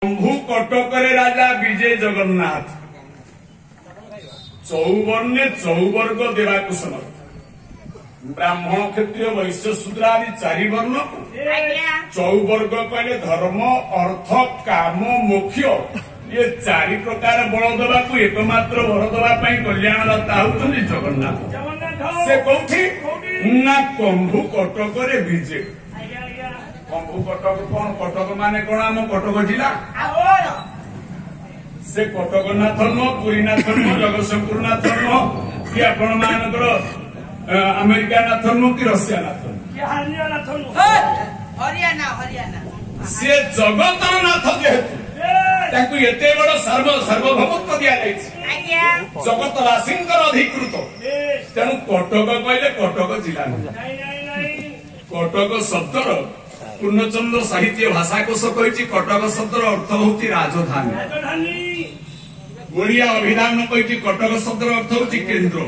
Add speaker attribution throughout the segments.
Speaker 1: शंभु कटकरे राजा विजय जगन्नाथ चौवर्णे चौवर्ग देवाक समर्थ ब्राह्मण क्षत्रिय वैश्य शूद्र आदि चारि वर्ण चौवर्ग कहले धर्म अर्थ काम मोक्ष ये चारि प्रकार बल दवा एकमात्र वर दवाई कल्याणदाता होती जगन्नाथ से कौटी ना कंभु कटकरे विजय कंभु कटक कौन कटक माने कौन आम कटक जिला से कटक नाथ नुह पुरी नाथ नुह जगतसिंहपुर नाथ नुह कि आपण मानकर अमेरिका नाथ नुह कि रशिया नाथ सी जगत नाथ जेहेतु एते बड़ सार्वभौमत्व दि जगतवासी अधिकृत तेणु कटक कहले कटक जिला कटक शब्दर पूर्णचंद्र साहित्य भाषाकोश कही कटक शब्दर अर्थ होती राजधानी ओडिया अभिधान कही कटक शब्दर अर्थ होती केन्द्र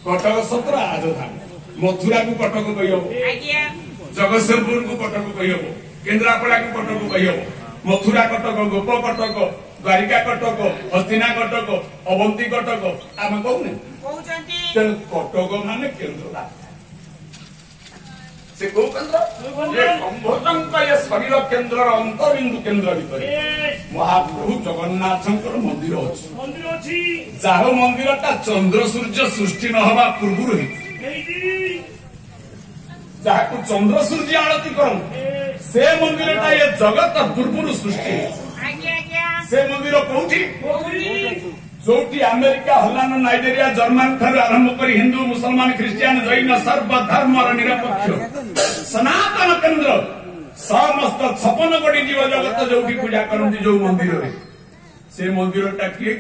Speaker 1: कटक शब्द राजधानी मथुरा को कटक कही जगतसिंहपुर को कटक कही केन्द्रापड़ा को कटक कही मथुरा कटक गोप कटक द्वारिका कटक हस्तिना कटक अवंती कटक आम कहूने कटक मान केन्द्र से कौ केन्द्र ये शरीर केन्द्र अंतरबिंदु केन्द्र भितर महाप्रभु जगन्नाथ मंदिर अच्छी जहाँ मंदिर टा चंद्र सूर्य सृष्टि न हवा पूर्व जहाँ को चंद्र सूर्य आरती कर से मंदिर टा ये जगत पूर्व सृष्टि से मंदिर कौटी जोटी अमेरिका हलान नाइजेरिया जर्मन ठार आरंभ कर हिंदू मुसलमान ख्रीस्टियान जैन सर्वधर्म निरपेक्ष सनातन केन्द्र समस्त 56 कोटी जीव जगत जो पूजा करती जो मंदिर से मंदिर टा किए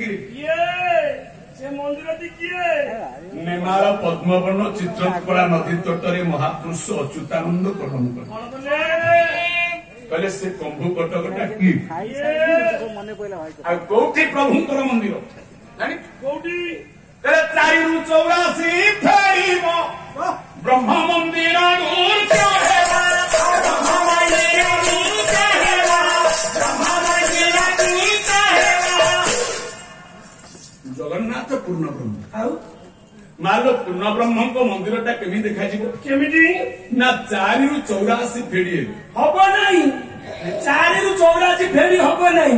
Speaker 1: नेमार पद्मवन चित्रकला नदी तटरे महापुरुष अच्युतानंद कथन कहले से कंभु कटकटा कि कौटी प्रभुंकर मंदिर चारि 84 फेरी ब्रह्म मंदिर जगन्नाथ पूर्ण ब्रह्म माल पूर्ण ब्रह्म को मंदिर टा केमी देखा केमी ना 4 ରୁ 84 फेरी हम नहीं 4 ରୁ 84 फेरी हम नहीं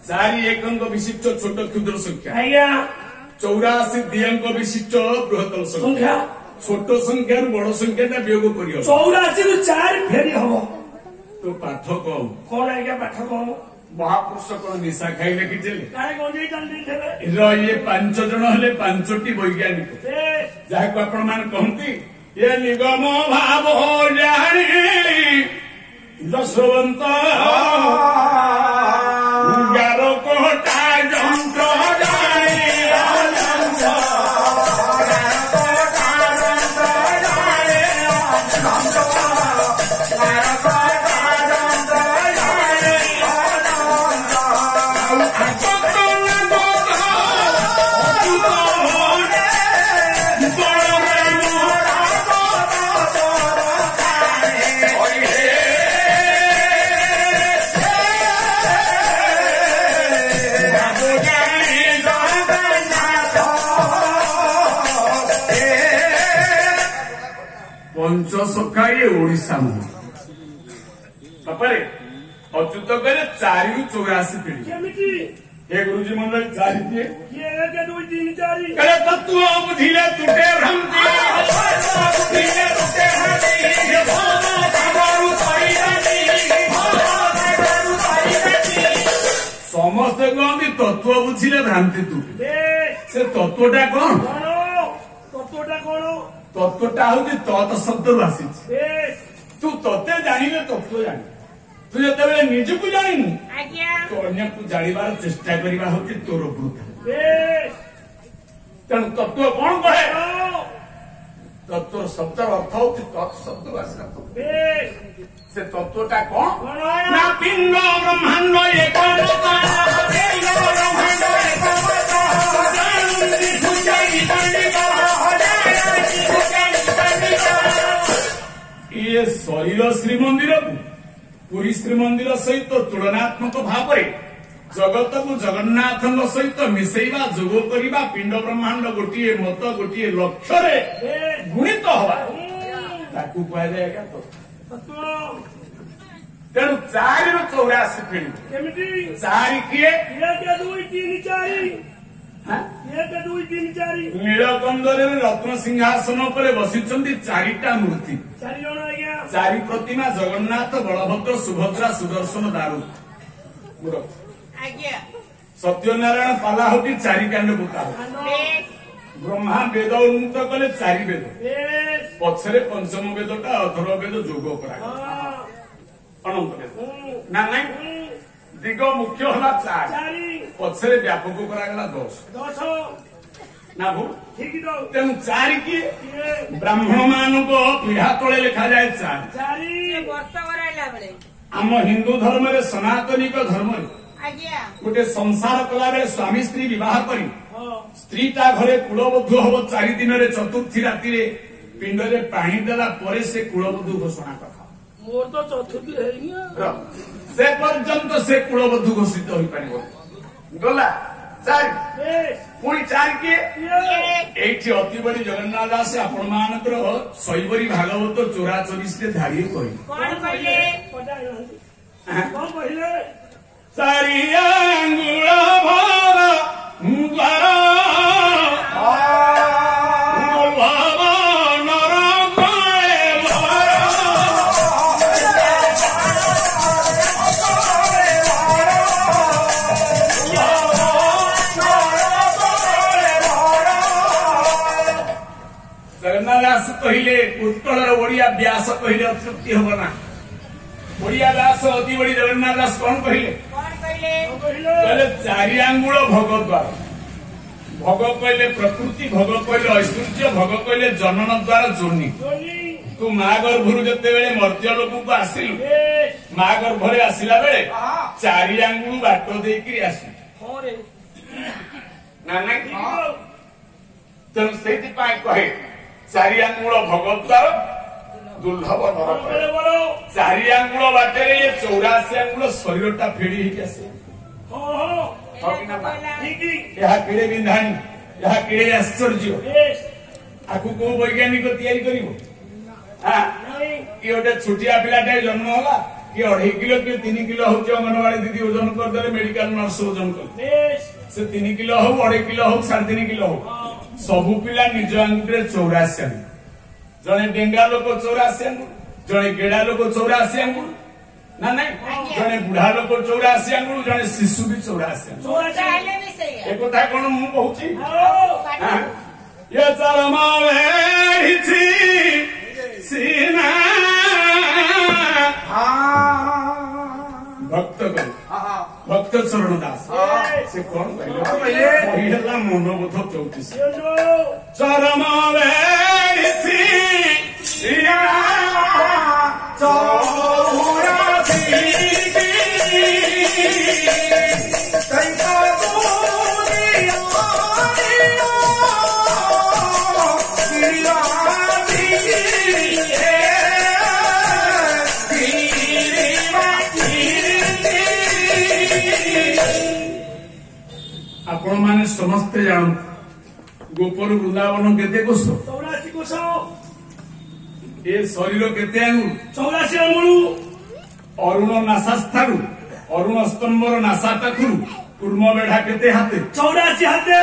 Speaker 1: 4 एकंक विशिष्ट छोट क्षुद्र संख्या 84 द्विअंक विशिष्ट बृहत्तर संख्या छोट संख्या बड़ संख्या वियोग कर 84 ରୁ 4 फेरी हम तो पाठ कौन आज्ञा पाठ कौन महापुरुष कौन निशा खाई लिखिले ये 5 जन हेले 5टी वैज्ञानिक जहाँ आपण मान कहती ये निगम भाव जानी जसवंत गारो कोटा जंत्र पंचसखा ये ओडिशा बापरे अच्युत कहले 4 ରୁ 84 पीढ़ी हे गुरुजी मंडल 4 दिए कहले तत्व बुझिले तुटे भ्रांति समस्ते कहते तत्व बुझिले भ्रांति तुटे से तत्वटा कौन तत्वटा हूँ तत् शब्द आसी तू तत्ते जाने तत्व जान तू जो निजक जानू तो अन्य को जानवर चेष्टा करवा हूँ तोर वृथा तेणु तत्व कौन कहे तत्व शब्द अर्थ हूँ तत्शब्द आसा से तत्वटा कौन ना पिंड ब्रह्मांड ये शरीर श्रीमंदिर को पुरी श्रीमंदिर सहित तुलनात्मक भाव जगत को जगन्नाथ सहित मिसेवा जोग करवा पिंड ब्रह्मांड गोटे मत गोटे लक्ष्य गुणित हवा कहुए तेणु 4 ରୁ 84 ପିଢି
Speaker 2: କେମିତି
Speaker 1: 4 କିଏ
Speaker 2: 1 2 3 4 1 2 3 4
Speaker 1: ନୀଳକନ୍ଦରରେ ରତ୍ନ ସିଂହାସନ ଉପରେ ବସିଛନ୍ତି 4ଟା ମୂର୍ତ୍ତି
Speaker 2: 4 ଜଣ ଆଜ୍ଞା
Speaker 1: 4 ପ୍ରତିମା ଜଗନ୍ନାଥ ବଳଭଦ୍ର ସୁଭଦ୍ରା ସୁଦର୍ଶନ ଦାରୁ
Speaker 3: ଆଜ୍ଞା
Speaker 1: ସତ୍ୟନାରାୟଣ ପାଲାହଟି 4 କାଣ୍ଡ ପୁତା
Speaker 3: ବେଶ
Speaker 1: ବ୍ରହ୍ମା ବେଦ ଉନ୍ନତ କଲେ 4 ବେଦ
Speaker 2: ବେଶ
Speaker 1: ପଛରେ ପଞ୍ଚମ ବେଦଟା ଅଧର ବେଦ ଯୋଗ କରାଗଲା ଅନନ୍ତ ବେଦ ନା ନାଇଁ ଦିଗ ମୁଖ୍ୟ ହେଲା 4
Speaker 2: 4
Speaker 1: ପଛରେ ବ୍ୟାପକ କରାଗଲା 10
Speaker 2: 10
Speaker 1: ନା ଭୁଲ
Speaker 2: ଠିକ ତ
Speaker 1: ତେଣୁ 4 କିଏ
Speaker 2: କିଏ
Speaker 1: ବ୍ରାହ୍ମଣ ମାନଙ୍କ ପିଢା ତଳେ ଲେଖାଯାଏ 4
Speaker 2: 4
Speaker 3: ବର୍ଷ କରାଇଲା ବେଳେ
Speaker 1: ଆମ ହିନ୍ଦୁ ଧର୍ମରେ ସନାତନିକ ଧର୍ମରେ
Speaker 3: ଆଜ୍ଞା
Speaker 1: ଗୋଟେ ସଂସାର କଲା ବେଳେ ସ୍ୱାମୀ ସ୍ତ୍ରୀ ବିବାହ କରି
Speaker 2: ହଁ
Speaker 1: ସ୍ତ୍ରୀ ତା ଘରେ କୁଳବଧୂ ହବ 4 ଦିନରେ ଚତୁର୍ଥୀ ରାତିରେ ପିଣ୍ଡରେ ପାଣି ଦେଲା ପରେ ସେ କୁଳବଧୂ ଘୋଷଣା କଥା
Speaker 2: ମୋର ତ ଚତୁର୍ଥୀ ହେଇନି
Speaker 1: ସେ ପର୍ଯ୍ୟନ୍ତ ସେ କୁଳବଧୂ ଘୋଷିତ ହୋଇପାରିବ ଗଲା 4
Speaker 2: ବେଶ
Speaker 1: ପୁଣି 4 କିଏ
Speaker 2: କିଏ
Speaker 1: ଏଇଠି ଅତି ବଡି ଜଗନ୍ନାଥ ଦାସ ଆପଣ ମାନଙ୍କର ଶୈବରୀ ଭାଗବତ 44ରେ ଧାଡ଼ିଏ କହିଲେ
Speaker 3: କଣ କହିଲେ
Speaker 2: କଣ କହିଲେ
Speaker 1: 4 ଆଙ୍ଗୁଳ ଭର ଦ୍ୱାର ଭବନର କଳେ ଭର ଜଗନ୍ନାଥ ଦାସ କହିଲେ ଉତ୍କଳର ଓଡିଆ ବ୍ୟାସ କହିଲେ ଅତୃପ୍ତି ହବ ନା ଓଡିଆ ଦାସ ଅତି ବଡି ଜଗନ୍ନାଥ ଦାସ କଣ କହିଲେ
Speaker 3: କଣ କହିଲେ
Speaker 1: କହିଲେ 4 ଆଙ୍ଗୁଳ ଭଗ ଦ୍ୱାର ଭଗ କହିଲେ ପ୍ରକୃତି ଭଗ କହିଲେ ଐଶ୍ୱର୍ଯ୍ୟ ଭଗ କହିଲେ ଜନନ ଦ୍ୱାର ଯୋନି ତୁ ମା ଗର୍ଭରୁ ଯେତେବେଳେ ମର୍ତ୍ତ୍ୟ ଲୋକକୁ ଆସିଲୁ ମା ଗର୍ଭରେ ଆସିଲା ବେଳେ 4 ଆଙ୍ଗୁଳ ବାଟ ଦେଇକିରି ଆସିଲୁ ନା ନାଇଁ ତେଣୁ ସେଇଥିପାଇଁ କହେ 4 ଆଙ୍ଗୁଳ ଭଗ ଦ୍ୱାର ଦୁର୍ଲଭ ନରକ 4 ଆଙ୍ଗୁଳ ବାଟରେ 84 ଆଙ୍ଗୁଳ ଶରୀରଟା ଫେଡି ହେଇକି ଆସେ ଏହା କିଡେ ବିନ୍ଧାଣି ଏହା କିଡେ ଆଶ୍ଚର୍ଯ୍ୟ ଆକୁ କୋଉ ବୈଜ୍ଞାନିକ ତିଆରି କରିବ କି ଗୋଟେ ଛୋଟିଆ ପିଲାଟେ ଜନ୍ମ ହେଲା କି 2.5 କିଲୋ କି 3 କିଲୋ ହଉଛି ଅଙ୍ଗନବାଡି ଦିଦି ଓଜନ କରିଦେଲେ ମେଡିକାଲ ନର୍ସ ଓଜନ କଲେ ସେ 3 କିଲୋ ହଉ 2.5 କିଲୋ ହଉ 3.5 କିଲୋ ହଉ ସବୁ ପିଲା ନିଜ ଆଙ୍ଗୁଠିରେ 84 ଆଙ୍ଗୁଳ ଜଣେ ଡେଙ୍ଗା ଲୋକ 84 ଆଙ୍ଗୁଳ ଜଣେ ଗେଡା ଲୋକ 84 ଆଙ୍ଗୁଳ ନା ନାଇଁ ଜଣେ ବୁଢା ଲୋକ 84 ଆଙ୍ଗୁଳ ଜଣେ ଶିଶୁ ବି 84 ଆଙ୍ଗୁଳ
Speaker 3: ହେଲେ ବି ସେଇଆ
Speaker 1: ଏ କଥା କଣ ମୁଁ କହୁଛି ଏ ଚରମ ବେଢ଼ିଛି ସିନା ଭକ୍ତ କରୁ ଭକ୍ତ ଚରଣ ଦାସ ସେ କଣ କହିଲେ ହେଲା ମନୋବୋଧ 34 ଚରମ ବେଢ଼ିଛି ସିନା ଆପଣ ମାନେ ସମସ୍ତେ ଜାଣନ୍ତି ଗୋପର ବୃନ୍ଦାବନ କେତେ କୋଷ
Speaker 2: 84 କୋଷ
Speaker 1: ଏ ଶରୀର କେତେ ଆଙ୍ଗୁଳ
Speaker 2: 84 ଆଙ୍ଗୁଳ
Speaker 1: ଅରୁଣ ନାସାସ୍ଥାରୁ ଅରୁଣ ସ୍ତମ୍ଭର ନାସା ପାଖରୁ କୁର୍ମ ବେଢା କେତେ ହାତେ
Speaker 2: 84 ହାତେ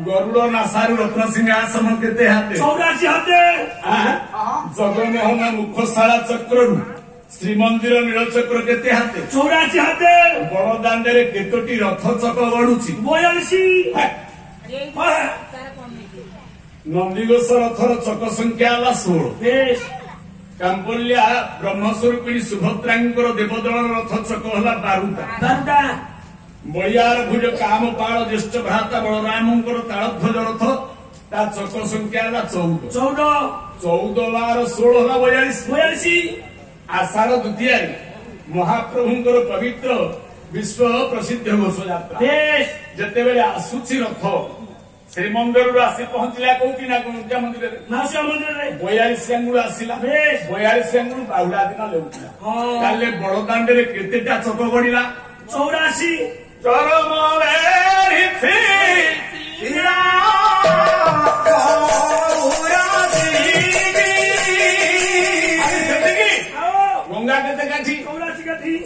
Speaker 1: ଗରୁଡ ନାସାରୁ ରତ୍ନ ସିଂହାସନ କେତେ ହାତେ
Speaker 2: 84 ହାତେ
Speaker 1: ଜଗମୋହନ ମୁଖଶାଳା ଚକ୍ରରୁ ଶ୍ରୀମନ୍ଦିର ନୀଳଚକ୍ର କେତେ ହାତେ
Speaker 2: 84 ହାତେ
Speaker 1: ବଡଦାଣ୍ଡରେ କେତୋଟି ରଥ ଚକ ଗଡୁଛି
Speaker 2: 42
Speaker 1: ନନ୍ଦିଘୋଷ ରଥର ଚକ ସଂଖ୍ୟା ହେଲା 16
Speaker 2: ବେଶ
Speaker 1: କାମ୍ପଲ୍ୟା ବ୍ରହ୍ମସ୍ୱରୂପିଣୀ ସୁଭଦ୍ରାଙ୍କର ଦେବଦଳର ରଥ ଚକ ହେଲା 12ଟା ବଳିଆର ଭୁଜ କାମ ପାଳ ଜ୍ୟେଷ୍ଠ ଭ୍ରାତା ବଳରାମଙ୍କର ତାଳଧ୍ୱଜ ରଥ ତା ଚକ ସଂଖ୍ୟା ହେଲା 14 ବାର 16 ହେଲା 42 ଆଷାଢ ଦ୍ୱିତୀୟାରେ ମହାପ୍ରଭୁଙ୍କର ପବିତ୍ର ବିଶ୍ୱ ପ୍ରସିଦ୍ଧ ଘୋଷ ଯାତ୍ରା ଯେତେବେଳେ ଆସୁଛି ରଥ ଶ୍ରୀମନ୍ଦିରରୁ ଆସି ପହଞ୍ଚିଲା କୋଉଠି ନା ଗୁଣ୍ଡିଚା ମନ୍ଦିରରେ
Speaker 2: ମାଉସୀ ମନ୍ଦିରରେ
Speaker 1: 42 ଆଙ୍ଗୁଳ ଆସିଲା। 42 ଆଙ୍ଗୁଳ ବାହୁଡା ଦିନ ଲେଉଥିଲା। ତାହେଲେ ବଡଦାଣ୍ଡରେ କେତେଟା ଚକ ଗଡିଲା?
Speaker 2: 84
Speaker 1: ଚରମ ଗଙ୍ଗା କେତେ କାଠି?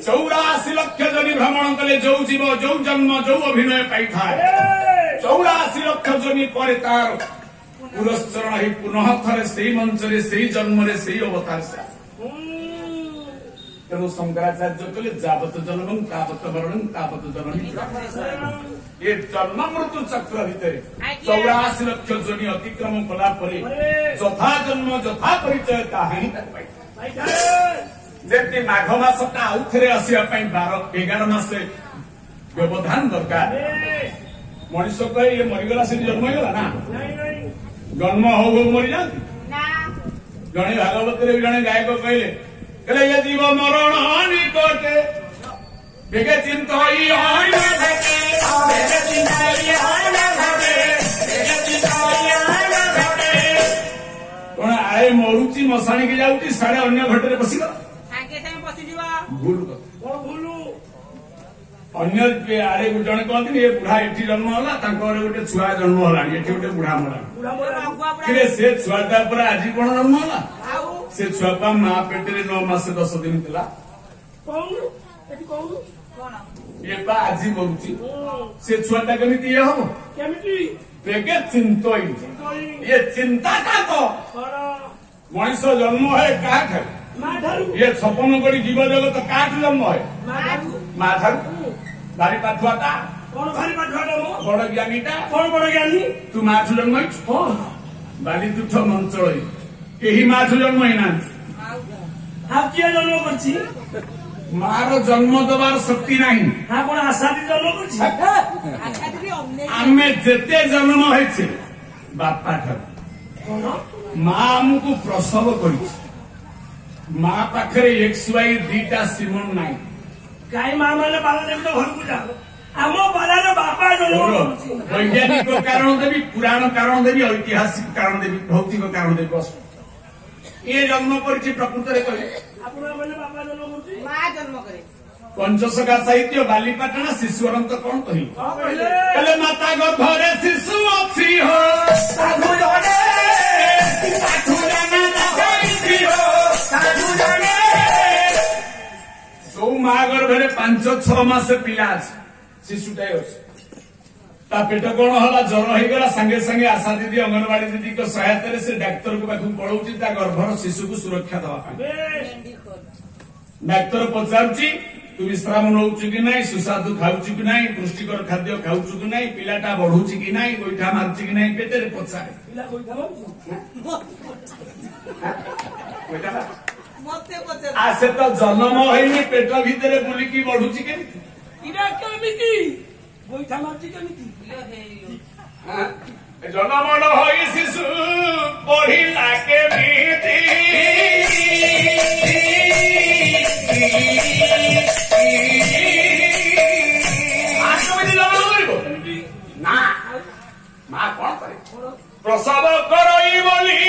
Speaker 1: 84 ଲକ୍ଷ ଜନି ଭ୍ରମଣ କଲେ ଯୋଉ ଜୀବ ଯୋଉ ଜନ୍ମ ଯୋଉ ଅଭିନୟ ପାଇଥାଏ 84 ଲକ୍ଷ ଜନି ପରେ ତାର ପୁରସ୍କରଣ ହେଇ ପୁନଃ ଥରେ ସେଇ ମଞ୍ଚରେ ସେଇ ଜନ୍ମରେ ସେଇ ଅବତାର। ତେଣୁ ଶଙ୍କରାଚାର୍ଯ୍ୟ କହିଲେ ଯାବତ ଜନ୍ମ ତାବତ ମରଣ ତାବତ ଜନନୀ। ଏ ଜନ୍ମ ମୃତ୍ୟୁ ଚକ୍ର ଭିତରେ 84 ଲକ୍ଷ ଜନି ଅତିକ୍ରମ କଲା ପରେ ଯଥା ଜନ୍ମ ଯଥା ପରିଚୟ ତାହା ହିଁ ତାକୁ ପାଇଥାଏ। ଯେମିତି ମାଘ ମାସଟା ଆଉ ଥରେ ଆସିବା ପାଇଁ 11 ମାସ ବ୍ୟବଧାନ ଦରକାର। ମଣିଷ କହେ ଇଏ ମରିଗଲା ସେଠି ଜନ୍ମ ହେଇଗଲା ନା? ଜନ୍ମ ହଉ ହଉ ମରିଯାଆନ୍ତି। ଜଣେ ଭାଗବତରେ ବି ଜଣେ ଗାୟକ କହିଲେ ଇଏ ଜୀବ ମରଣ ନିକଟେ ବେଗେ ଚିନ୍ତ କଣ ଆଏ ମରୁଛି ମଶାଣିକି ଯାଉଛି ସାଡେ ଅନ୍ୟ ଘଟରେ ବସିଗଲା। ଭୁଲ କଥା। ଅନ୍ୟ ଆଡେ ଜଣେ କହନ୍ତିନି ଏ ବୁଢା ଏଠି ଜନ୍ମ ହେଲା ତାଙ୍କ ଘରେ ଗୋଟେ ଛୁଆ ଜନ୍ମ ହେଲାଣି ଏଠି ଗୋଟେ ବୁଢା ମଲାଣି। ସେ ଛୁଆଟା ପରେ ଆଜି କଣ ଜନ୍ମ ହେଲା? ସେ ଛୁଆ ପା ମା ପେଟରେ 9 ମାସ 10 ଦିନ ଥିଲା। ଏ ପା ଆଜି ମରୁଛି। ସେ ଛୁଆଟା କେମିତି ଇଏ ହବ? ବେଗେ ଚିନ୍ତ ଇଏ ଚିନ୍ତା କାତ ମଣିଷ ଜନ୍ମ ହୁଏ କାହାଠାରୁ? ଇଏ 56 କୋଟି ଜୀବ ଜଗତ କାହାଠୁ ଜନ୍ମ ହୁଏ? ମା ଠାରୁ। ଭାରି ପାଠୁଆଟା ବଡ ଜ୍ଞାନୀଟା। ବଡ ଜ୍ଞାନୀ ତୁ ମାଠୁ ଜନ୍ମ ହେଇଛୁ? ବାଲି ତୁଠ ମଞ୍ଚଳ କେହି ମାଠୁ ଜନ୍ମ ହେଇନାହାନ୍ତି।
Speaker 2: କିଏ ଜନ୍ମ କରିଛି?
Speaker 1: ମାର ଜନ୍ମ ଦେବାର ଶକ୍ତି ନାହିଁ।
Speaker 2: କଣ ଆଶାଦି ଜନ୍ମ କରିଛି?
Speaker 1: ଆମେ ଯେତେ ଜନ୍ମ ହେଇଛେ ବାପା ଠାରୁ। ମା ଆମକୁ ପ୍ରସବ କରିଛି। ମା ପାଖରେ XY 2ଟା ସିମନ ନାହିଁ।
Speaker 2: ଗାଈ ମା ମାନେ ବାଲା ଦେବୀ ତ ଘରକୁ ଯାଅ। ଆମ ବାଲାର ବାପା ଜନ୍ମ କରୁଛି।
Speaker 1: ବୈଜ୍ଞାନିକ କାରଣ ଦେବି, ପୁରାଣ କାରଣ ଦେବି, ଐତିହାସିକ କାରଣ ଦେବି, ଭୌତିକ କାରଣ ଦେବି। ଇଏ ଜନ୍ମ କରିଛି ପ୍ରକୃତରେ କହିଲେ
Speaker 2: ଆପଣମାନେ ବାପା ଜନ୍ମ କରୁଛି
Speaker 3: ମା ଜନ୍ମ କରେ।
Speaker 1: ପଞ୍ଚସଖା ସାହିତ୍ୟ ବାଲିପାଟଣା ଶିଶୁ ଅନନ୍ତ କଣ କହିଲେ? ମାତା ଗର୍ଭରେ ଶିଶୁ ଅଛି ହୋ ସାଧୁ ଜଣେ ଯୋଉ ମା ଗର୍ଭରେ 5-6 ମାସ ପିଲା ଅଛି ଶିଶୁଟାଏ ଅଛି ତା ପେଟ କଣ ହେଲା ଜର ହେଇଗଲା ସାଙ୍ଗେ ସାଙ୍ଗେ ଆଶା ଦିଦି ଅଙ୍ଗନବାଡି ଦିଦିଙ୍କ ସହାୟତାରେ ସେ ଡାକ୍ତରଙ୍କ ପାଖକୁ ପଳଉଛି ତା ଗର୍ଭର ଶିଶୁକୁ ସୁରକ୍ଷା ଦେବା ପାଇଁ। ଡାକ୍ତର ପଚାରୁଛି ତୁ ବିଶ୍ରାମ ନଉଛୁ କି ନାଇଁ, ସୁସ୍ୱାଦୁ ଖାଉଛୁ କି ନାଇଁ, ପୁଷ୍ଟିକର ଖାଦ୍ୟ ଖାଉଛୁ କି ନାଇଁ, ପିଲାଟା ବଢୁଛି କି ନାଇଁ, ଗୋଇଠା ମାରୁଛି କି ନାଇଁ, ପେଟରେ ପଚାରେ। ସେ ତ ଜନ୍ମ ହେଇନି ପେଟ ଭିତରେ ବୁଲିକି ବଢୁଛି କେମିତି?
Speaker 2: ଗୋଇଠା ମାରୁଛି କେମିତି?
Speaker 1: ଜନ୍ମ ହୋଇ ଶିଶୁ ପଢିଲା କେମିତି? ନା ମା କଣ କରେ? ପ୍ରସବ କରଇ ବୋଲି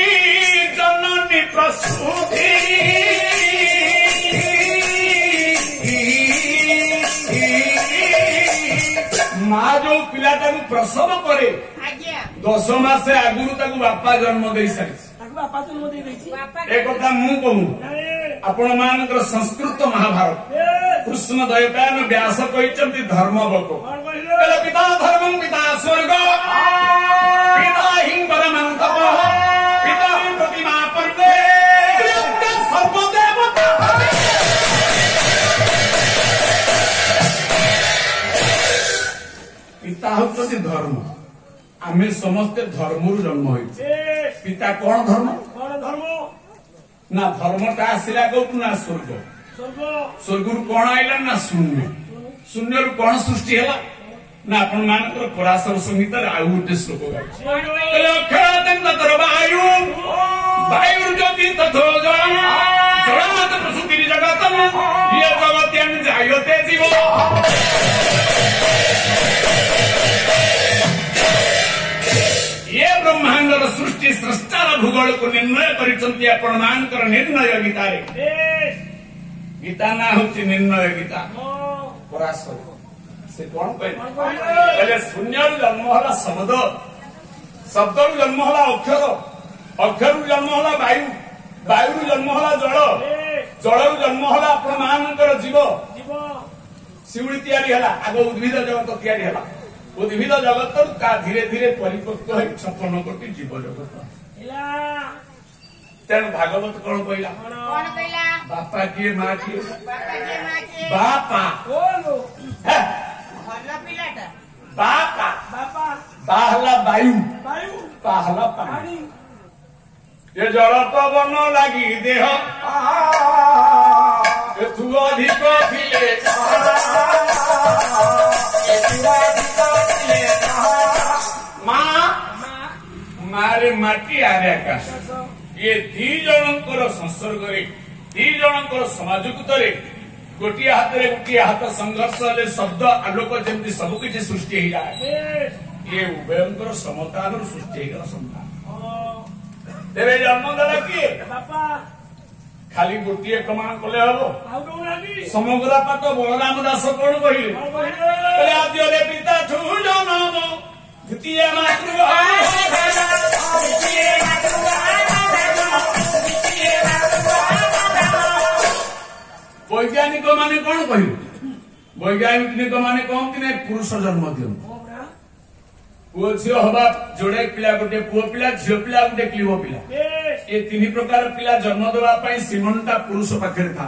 Speaker 1: ଜନନୀ ପ୍ରସୂତି ମା ଯୋଉ ପିଲାଟାକୁ ପ୍ରସବ କରେ 10 ମାସ ଆଗରୁ ତାକୁ ବାପା ଜନ୍ମ ଦେଇ ସାରିଛି। ଏ କଥା ମୁଁ କହୁନି, ଆପଣ ମାନଙ୍କର ସଂସ୍କୃତ ମହାଭାରତ କୃଷ୍ଣ ଦୟପାୟନ ବ୍ୟାସ କହିଛନ୍ତି ଧର୍ମ ବକ ପିତା ଧର୍ମ ପିତା ସ୍ୱର୍ଗ ପିତା ହିଁ ପରମାନ୍ତ ପିତା ହିଁ ପ୍ରତିମା ପର୍ବେ ସର୍ବଦେବତା। ପିତା ହଉଛନ୍ତି ଧର୍ମ। ଆମେ ସମସ୍ତେ ଧର୍ମରୁ ଜନ୍ମ ହେଇଛେ। ପିତା କଣ ଧର୍ମ? ନା ଧର୍ମଟା ଆସିଲା କୋଉଠୁ? ନା ସ୍ୱର୍ଗ। ସ୍ୱର୍ଗରୁ କଣ ଆଇଲା? ନା ଶୂନ୍ୟ। ଶୂନ୍ୟରୁ କଣ ସୃଷ୍ଟି ହେଲା? ନା ଆପଣ ମାନଙ୍କର ପରାଶର ସଂହିତାରେ ଆଉ ଗୋଟେ ଶ୍ଲୋକ ଗାଉଛି ବାୟୁ ବାୟୁ ଜ୍ୟୋତି ତଥୋ ଜଳାତ ପ୍ରସୂତି ଜଗତ ଇଏ ଜଗତ୍ୟାନ୍ ଜାୟତେ ଜୀବ। कि स्रष्टार भूगोल को निर्णय करिसंती आपण मानकर निर्णय गीतारे गीता ना होची निर्णय गीता पराशर से कौन कहले शून्य जन्म होला शब्द शब्द जन्म होला अक्षर अक्षर जन्म होला वायु वायु जन्म होला जल जल जन्म होला आपण मानकर जीव शिवड़ी तैयारी है आग उद्भिद जगत तैयारी है उद्भिद जगत का धीरे धीरे परिपक्व है 56 कोटी जीव जगत तेणु भागवत कौन कहला बापा किए माँ किए बापा बापा बाहला वायु बाहला पानी ये जल पवन लगी देह एथु अधिक थिले मारे माटी आरे आकाश ये दी जनकर संसर्ग दी जनकर समाजुक्त गोटे हाथ में गोटे हाथ संघर्ष हेले शब्द आलोक जमी सबकि सृष्टि हो जाए ये उभयंकर समतान सृष्टि होगा संतान तेरे जन्म देला किए खाली गोटे प्रमाण कले हम समग्र पाठ बलराम दास कौन कहले आद्य पिता ठू जनम द्वितीय वैज्ञानिक माने कौन कहले वैज्ञानिक माने कहते ना पुरुष जन्म दियंतु पुओ झील हवा जोड़े पिला गोटे पुओ पिला झील पिला गोटे क्लीव पिला ये 3 प्रकार पिला जन्म देवा सीमनटा पुरुष पाखे था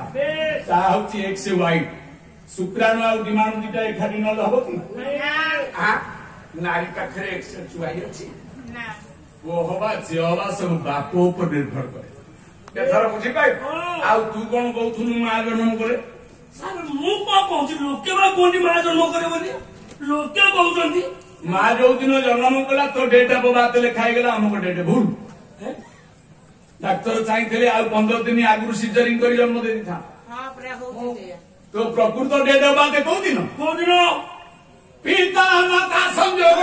Speaker 1: एक्स वाई शुक्राणु आ डिमांड दीटा एकाठी न हम कि नारी पाखे एक्स वाई अच्छी वो हवा झी हवा सब बाप ऊपर निर्भर करे एथर बुझी पाई आ तू कौन कहथुनु मां जन्म करे
Speaker 2: सर मु को कहथि लोके बा कोनी मां जन्म करे बोली लोके कहउछंती
Speaker 1: माँ जो दिन जन्म कला तो डेट ऑफ बर्थ लिखाई गला हमको डेट भूल डाक्तर चाहिए आ 15 दिन आगु सिजरिंग कर जन्म दे था तो प्रकृत डेट ऑफ बर्थ कौ दिन पिता माता संजोग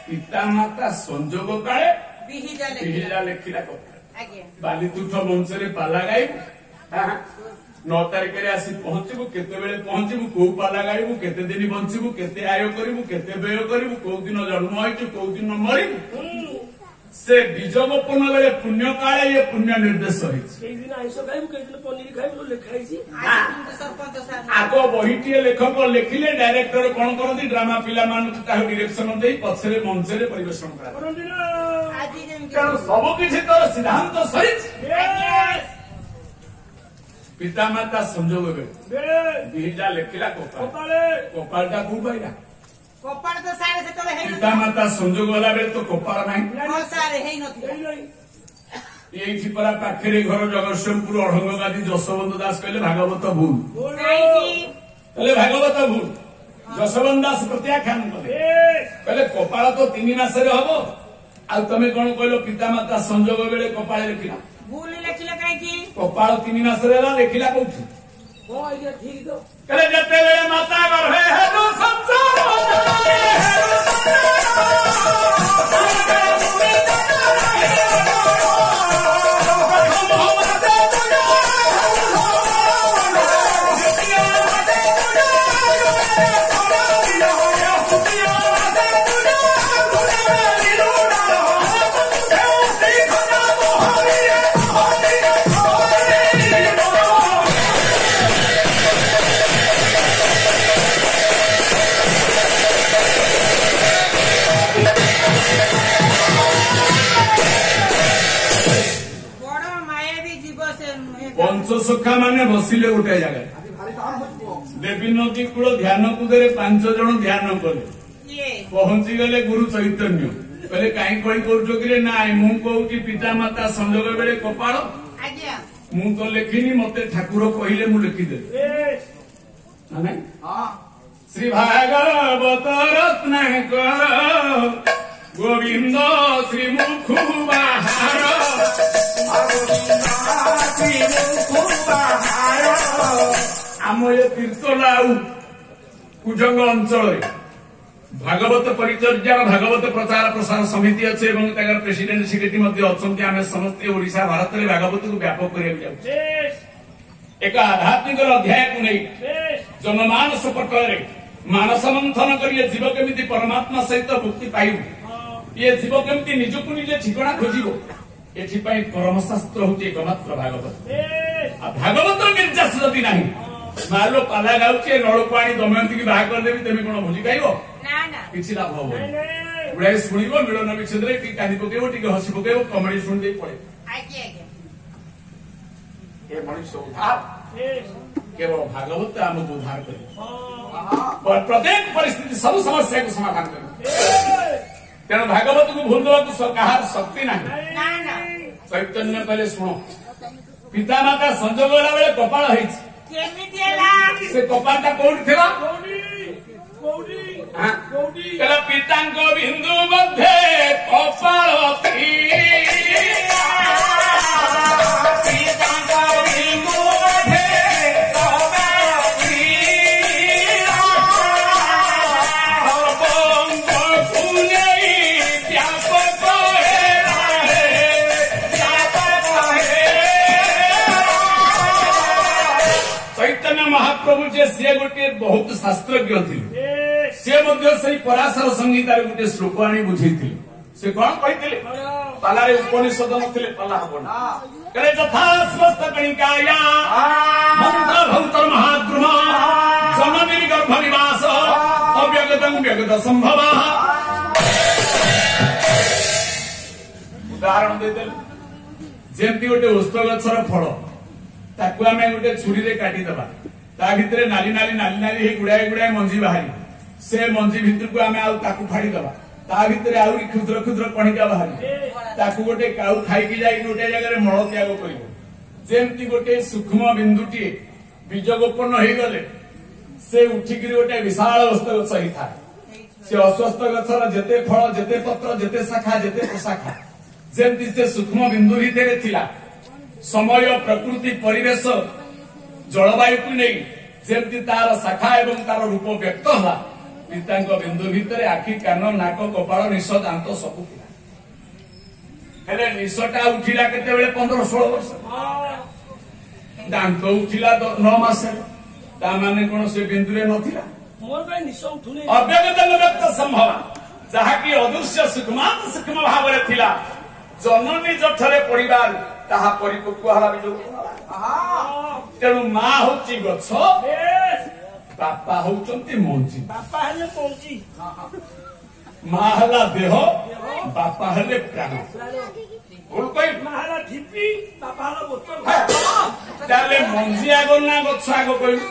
Speaker 1: पिता माता संजोग काले लिखिला बाली तुठ मंचरे पाला गायबू 9 तारिख आसी पहुंचबू केते बेले पहुंचबू को पाला गायबू केते दिन बंचबू केते आय करिबू केते व्यय करिबू को दिन जन्म होइछु को दिन मरिबू से बीज बपन बेले पुण्य काले ये पुण्य निर्देश होइछि
Speaker 2: केई दिन आइस खाइबू केई दिन पनीर खाइबू लिखाइछि
Speaker 1: आगो बहिटिए लेखक लिखिले डायरेक्टर कोन करନ୍ତି ड्रामा पिला मानक ताह डायरेक्शन देई पछरे मंचरे परिवेषण करा सब किसी तोर सिद्धांत सहित पिता माता संजोग बीजा लिखिला कोपालटा कौ पाइला
Speaker 3: कोपाल तो सारे से तले हे
Speaker 1: पिता माता संजोग वाला बेले तो कोपाल नहीं
Speaker 3: बहुत सारे हे नथि
Speaker 1: ये परा पाखे घर जगतसिंहपुर अढ़ंग गादी जशवंत दास कहले भागवत भूल कहले भागवत भूल जशवंत दास प्रत्याख्यान कहले कोपाल तो 3 मास हम आ तमे कौन कहलो पिता माता संजोग बेले कपाल लिखिला
Speaker 3: भूल लिखिला काई
Speaker 1: कपाल 3 मास रेला लिखिला कोठी
Speaker 2: ओ आइडिया ठीक दो
Speaker 1: कहले जते बेले माता गर्भे है तो पंचसखा माने बसिले गोटे जगह देवी नदी कूल ध्यान कुदे 5 जन ध्यान कले पहुंची गले गुरु चैतन्य कहले कहीं कही कर ना मु कहूँ पिता माता संजोग बेले कपाल मु तो लिखिनी मते ठाकुर कहले मु लिखिदेली श्री भागवत रत्नाकर ଗୋବିନ୍ଦ ଶ୍ରୀମୁଖୁ ବାହାର ଆମ ଏ ତୀର୍ତ୍ତୋଲ ଆଉ କୁଜଙ୍ଗ ଅଞ୍ଚଳରେ ଭାଗବତ ପରିଚର୍ଯାର ଭାଗବତ ପ୍ରଚାର ପ୍ରସାର ସମିତି ଅଛି ଏବଂ ତାଙ୍କର ପ୍ରେସିଡେଣ୍ଟ ସେକ୍ରେଟାରୀ ମଧ୍ୟ ଅଛନ୍ତି। ଆମେ ସମସ୍ତେ ଓଡ଼ିଶା ଭାରତରେ ଭାଗବତକୁ ବ୍ୟାପକ କରିବାକୁ ଯାଉଛୁ। ଏକ ଆଧ୍ୟାତ୍ମିକ ଅଧ୍ୟାୟକୁ ନେଇ ଜନମାନସ ପଟରେ ମାନସ ମନ୍ଥନ କରି ଏ ଜୀବ କେମିତି ପରମାତ୍ମା ସହିତ ମୁକ୍ତି ପାଇବ, ଏ ଜୀବ କେମିତି ନିଜକୁ ନିଜେ ଠିକଣା ଖୋଜିବ, ଏଥିପାଇଁ ପରମଶାସ୍ତ୍ର ହଉଛି ଏକମାତ୍ର ଭାଗବତ। ଆଉ ଭାଗବତ ନିର୍ଯାସ ଯଦି ନାହିଁ, ମାଲୋ ପାଲା ଗାଉଛି ନଳକୁ ଆଣି ଦମୟନ୍ତୀକି ବାହା କରିଦେବି, ତେମେ କଣ ଭୋଜି ଖାଇବ? କିଛି ଲାଭ ହବନି। ଗୁଡାଏ ଶୁଣିବ, ମିଳନ ବିଚ୍ଛେଦରେ ଟିକେ କାନ୍ଦି ପକେଇବ, ଟିକେ ହସି ପକେଇବ, କମେଡି ଶୁଣି ଦେଇ ପଳେଇବ। ଏ ମଣିଷ ଉଦ୍ଧାର କେବଳ ଭାଗବତ ଆମକୁ ଉଦ୍ଧାର କରିବ। ପ୍ରତ୍ୟେକ ପରିସ୍ଥିତି ସବୁ ସମସ୍ୟାକୁ ସମାଧାନ କରିବ। ତେଣୁ ଭାଗବତକୁ ଭୁଲ ଦେବାକୁ କାହାର ଶକ୍ତି ନାହିଁ। ଚୈତନ୍ୟ କହିଲେ ଶୁଣ, ପିତାମାତା ସଂଯୋଗ ହେଲା ବେଳେ କପାଳ ହେଇଛି, ସେ କପାଳଟା କୋଉଠି ଥିଲା? ପିତାଙ୍କ ବିନ୍ଦୁ ମଧ୍ୟରେ କପାଳ ମହାପ୍ରଭୁ ଯେ ସିଏ ଗୋଟିଏ ବହୁତ ଶାସ୍ତ୍ରଜ୍ଞ ଥିଲେ, ସେ ମଧ୍ୟ ସେଇ ପରାଶର ସଂହିତାର ଗୋଟେ ଶ୍ଲୋକ ଆଣି ବୁଝେଇଥିଲେ। ସେ କଣ କହିଥିଲେ? ପାଲାରେ ଉପନିଷଦ ନଥିଲେ ପାଲା ହବନି। ଯଥା ସ୍ୱସ୍ତ କଣିକାୟା ମନ୍ତ୍ର ଭୌତର ମହାଦ୍ରୁମ ଜନନୀ ଗର୍ଭ ନିବାସ ଅବ୍ୟଗତଂ ବ୍ୟଗତ ସମ୍ଭବ। ଉଦାହରଣ ଦେଇଦେଲେ, ଯେମିତି ଗୋଟେ ଓସ୍ତ ଗଛର ଫଳ, ତାକୁ ଆମେ ଗୋଟେ ଛୁରୀରେ କାଟିଦେବା, ତା ଭିତରେ ନାଲି ନାଲି ନାଲି ନାଲି ହେଇ ଗୁଡାଏ ଗୁଡାଏ ମଞ୍ଜି ବାହାରିବ। ସେ ମଞ୍ଜି ଭିତରକୁ ଆମେ ଆଉ ତାକୁ ଫାଡ଼ିଦବା, ତା ଭିତରେ ଆହୁରି କ୍ଷୁଦ୍ର କ୍ଷୁଦ୍ର କଣିକା ବାହାରିବ। ତାକୁ ଗୋଟେ କାଉ ଖାଇକି ଯାଇକି ଗୋଟେ ଜାଗାରେ ମଳ ତ୍ୟାଗ କରିବ। ଯେମିତି ଗୋଟେ ସୂକ୍ଷ୍ମ ବିନ୍ଦୁଟିଏ ବୀଜ ଗୋପନ ହେଇଗଲେ ସେ ଉଠିକିରି ଗୋଟେ ବିଶାଳ ଅଶ୍ୱସ୍ଥ ଗଛ ହେଇଥାଏ। ସେ ଅଶ୍ୱସ୍ଥ ଗଛର ଯେତେ ଫଳ, ଯେତେ ପତ୍ର, ଯେତେ ଶାଖା, ଯେତେ ପ୍ରଶାଖା, ଯେମିତି ସେ ସୂକ୍ଷ୍ମ ବିନ୍ଦୁ ଭିତରେ ଥିଲା। ସମୟ, ପ୍ରକୃତି, ପରିବେଶ, ଜଳବାୟୁକୁ ନେଇ ଯେମିତି ତାର ଶାଖା ଏବଂ ତାର ରୂପ ବ୍ୟକ୍ତ ହେଲା, ପିତାଙ୍କ ବିନ୍ଦୁ ଭିତରେ ଆଖି, କାନ, ନାକ, କପାଳ, ନିଶ, ଦାନ୍ତ ସବୁ ଥିଲା। ହେଲେ ନିଶଟା ଉଠିଲା କେତେବେଳେ? 15-16 ବର୍ଷ। ଦାନ୍ତ ଉଠିଲା 9 ମାସରେ। ତା ମାନେ କଣ ସେ ବିନ୍ଦୁରେ ନଥିଲା? ଅବ୍ୟଗତ ବ୍ୟକ୍ତ ସମ୍ଭବ, ଯାହାକି ଅଦୃଶ୍ୟ ସୂକ୍ଷ୍ମାତ ସୂକ୍ଷ୍ମ ଭାବରେ ଥିଲା। ଜନନୀ ଜଠରେ ପଡିବାର ତାହା ପରିପକ୍ୱ ହେଲା ବିଜୁ। ତେଣୁ ମା ହଉଛି ଗଛ, ବାପା ହଉଛନ୍ତି ମଞ୍ଜି। ମା ହେଲା ଦେହ, ବାପା ହେଲେ ପ୍ରାଣ। ଭୁଲ କହିବି? ତାହେଲେ ମଞ୍ଜି ଆଗ ନା ଗଛ ଆଗ କହିବି?